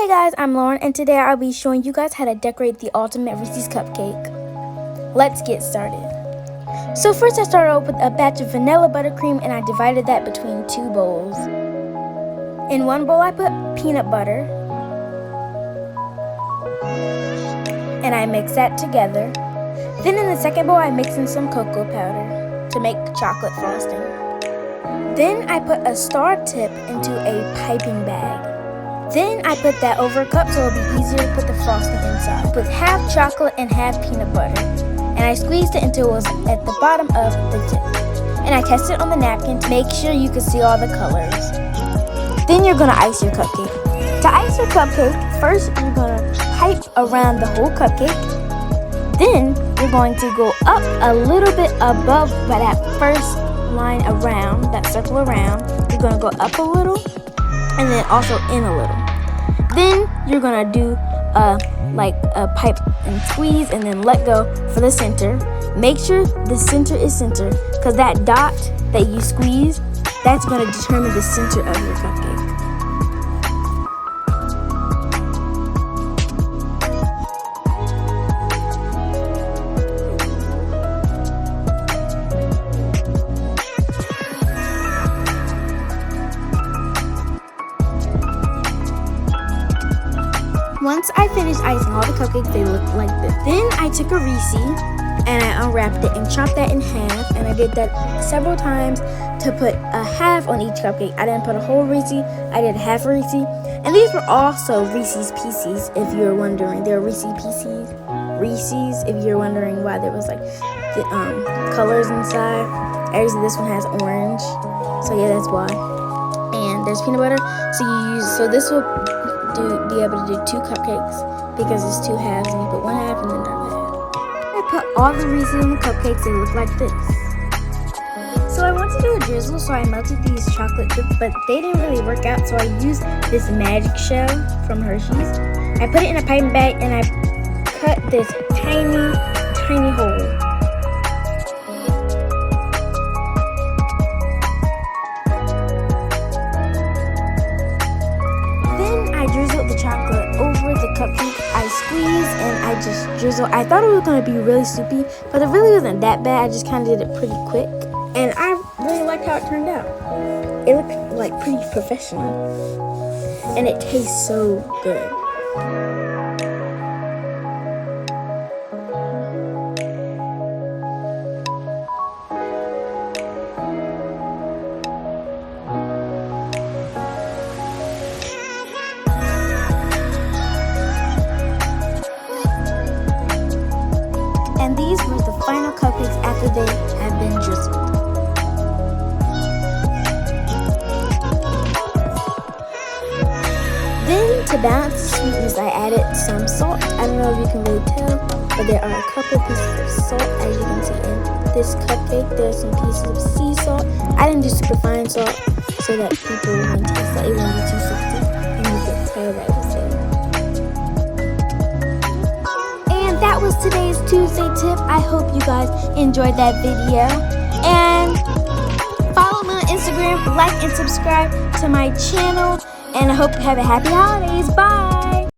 Hey guys, I'm Lauren, and today I'll be showing you guys how to decorate the ultimate Reese's cupcake. Let's get started. So first I started off with a batch of vanilla buttercream, and I divided that between two bowls. In one bowl I put peanut butter, and I mix that together. Then in the second bowl I mix in some cocoa powder to make chocolate frosting. Then I put a star tip into a piping bag. Then I put that over a cup so it'll be easier to put the frosting inside. With half chocolate and half peanut butter. And I squeezed it until it was at the bottom of the tip. And I tested it on the napkin to make sure you could see all the colors. Then you're gonna ice your cupcake. To ice your cupcake, first you're gonna pipe around the whole cupcake. Then you're going to go up a little bit above by that first line around, that circle around. You're gonna go up a little and then also in a little. Then you're gonna do like a pipe and squeeze and then let go for the center. Make sure the center is center, because that dot that you squeeze, that's gonna determine the center of your cupcake. Once I finished icing all the cupcakes, they looked like this. Then I took a Reese and I unwrapped it and chopped that in half. And I did that several times to put a half on each cupcake. I didn't put a whole Reese, I did half a Reese. And these were also Reese's Pieces, if you're wondering. They're Reese's Pieces. Reese's, if you're wondering why there was like the colors inside. Obviously this one has orange, so yeah, that's why. And there's peanut butter, so this will be able to do two cupcakes because it's two halves, and you put one half and then another half. I put all the Reese's in the cupcakes. They look like this. So I wanted to do a drizzle, so I melted these chocolate chips, but they didn't really work out, so I used this magic shell from Hershey's. I put it in a piping bag and I cut this tiny hole. I drizzled the chocolate over the cupcake. I squeezed and I just drizzled. I thought it was going to be really soupy, but it really wasn't that bad. I just kind of did it pretty quick. And I really liked how it turned out. It looked like pretty professional. And it tastes so good. And these were the final cupcakes after they have been drizzled. Then to balance the sweetness, I added some salt. I don't know if you can really tell, but there are a couple pieces of salt, as you can see in this cupcake. There's some pieces of sea salt. I didn't do super fine salt so that people wouldn't taste like it wouldn't be too salty, and you could tell that it was there. That was today's Tuesday tip. I hope you guys enjoyed that video. And follow me on Instagram, like and subscribe to my channel. And I hope you have a happy holidays. Bye!